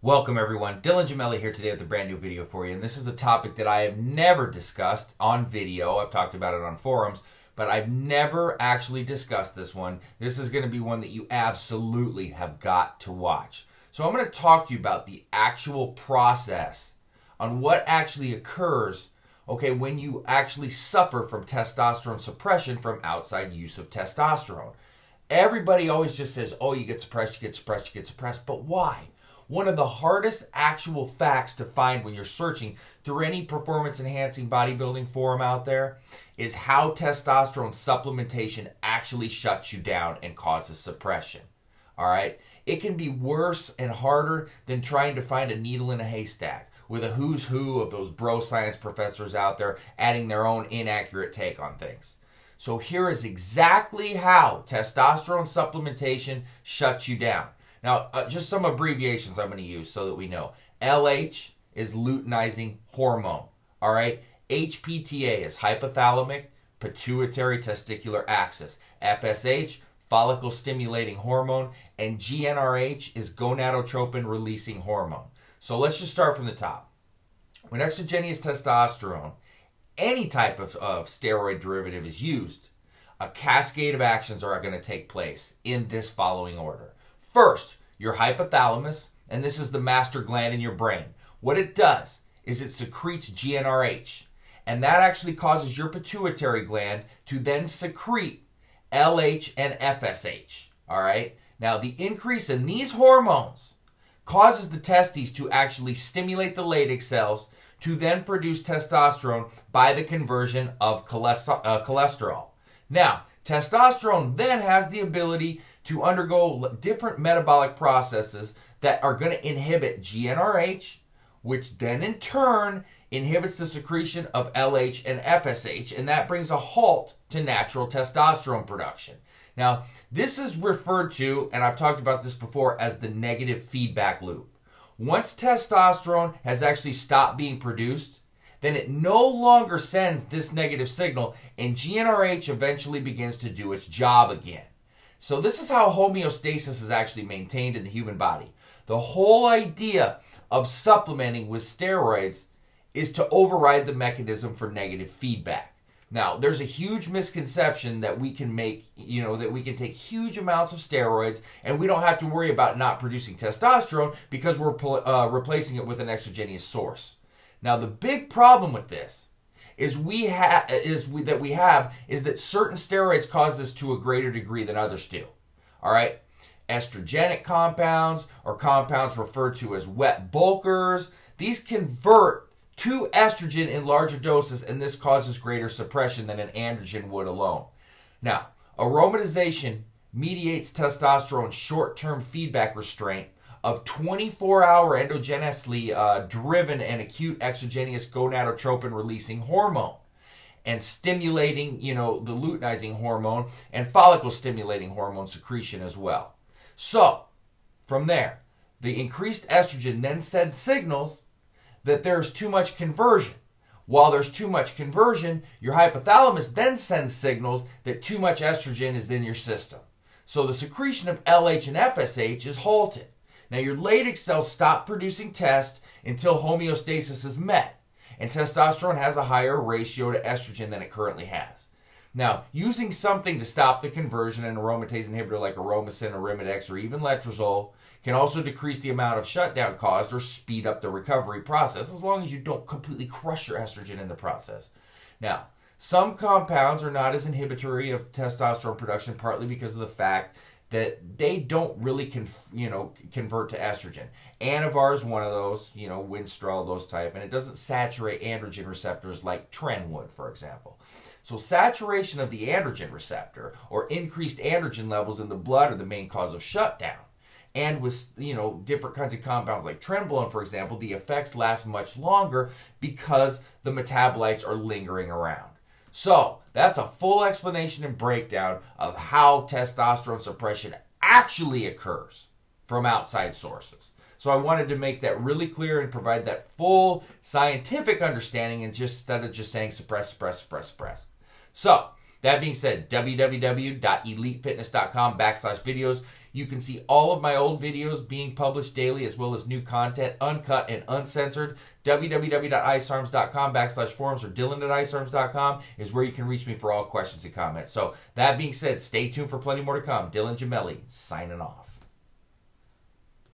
Welcome everyone, Dylan Gemelli here today with a brand new video for you, and this is a topic that I have never discussed on video. I've talked about it on forums, but I've never actually discussed this one. This is going to be one that you absolutely have got to watch. So I'm going to talk to you about the actual process on what actually occurs, okay, when you actually suffer from testosterone suppression from outside use of testosterone. Everybody always just says, oh, you get suppressed, you get suppressed, you get suppressed, but why? One of the hardest actual facts to find when you're searching through any performance-enhancing bodybuilding forum out there is how testosterone supplementation actually shuts you down and causes suppression. All right? It can be worse and harder than trying to find a needle in a haystack with a who's who of those bro science professors out there adding their own inaccurate take on things. So here is exactly how testosterone supplementation shuts you down. Now, just some abbreviations I'm going to use so that we know. LH is luteinizing hormone. All right? HPTA is hypothalamic pituitary testicular axis. FSH, follicle stimulating hormone. And GnRH is gonadotropin releasing hormone. So let's just start from the top. When exogenous testosterone, any type of steroid derivative is used, a cascade of actions are going to take place in this following order. First, your hypothalamus, and this is the master gland in your brain. What it does is it secretes GnRH, and that actually causes your pituitary gland to then secrete LH and FSH. All right? Now, the increase in these hormones causes the testes to actually stimulate the Leydig cells to then produce testosterone by the conversion of cholesterol. Now, testosterone then has the ability to undergo different metabolic processes that are going to inhibit GnRH, which then in turn inhibits the secretion of LH and FSH, and that brings a halt to natural testosterone production. Now, this is referred to, and I've talked about this before, as the negative feedback loop. Once testosterone has actually stopped being produced, then it no longer sends this negative signal, and GnRH eventually begins to do its job again. So this is how homeostasis is actually maintained in the human body. The whole idea of supplementing with steroids is to override the mechanism for negative feedback. Now, there's a huge misconception that we can make, that we can take huge amounts of steroids and we don't have to worry about not producing testosterone because we're replacing it with an exogenous source. Now, the big problem with this is that certain steroids cause this to a greater degree than others do. All right? Estrogenic compounds, or compounds referred to as wet bulkers, these convert to estrogen in larger doses, and this causes greater suppression than an androgen would alone. Now, aromatization mediates testosterone's short-term feedback restraint of 24-hour endogenously driven and acute exogenous gonadotropin releasing hormone and stimulating, the luteinizing hormone and follicle stimulating hormone secretion as well. So, from there, the increased estrogen then sends signals that there's too much conversion. While there's too much conversion, your hypothalamus then sends signals that too much estrogen is in your system. So the secretion of LH and FSH is halted. Now, your Leydig cells stop producing test until homeostasis is met, and testosterone has a higher ratio to estrogen than it currently has. Now, using something to stop the conversion, an aromatase inhibitor like aromacin, Arimidex, or even letrozole, can also decrease the amount of shutdown caused or speed up the recovery process, as long as you don't completely crush your estrogen in the process. Now, some compounds are not as inhibitory of testosterone production, partly because of the fact that they don't really convert to estrogen. Anavar is one of those, Winstrol, those type, and it doesn't saturate androgen receptors like Tren would, for example. So saturation of the androgen receptor or increased androgen levels in the blood are the main cause of shutdown. And with, different kinds of compounds like trenbolone, for example, the effects last much longer because the metabolites are lingering around. So, that's a full explanation and breakdown of how testosterone suppression actually occurs from outside sources. So I wanted to make that really clear and provide that full scientific understanding instead of just saying suppress, suppress, suppress, suppress. So, that being said, www.elitefitness.com/videos. You can see all of my old videos being published daily, as well as new content, uncut and uncensored. www.icearms.com/forums or dylan@icearms.com is where you can reach me for all questions and comments. So that being said, stay tuned for plenty more to come. Dylan Gemelli, signing off.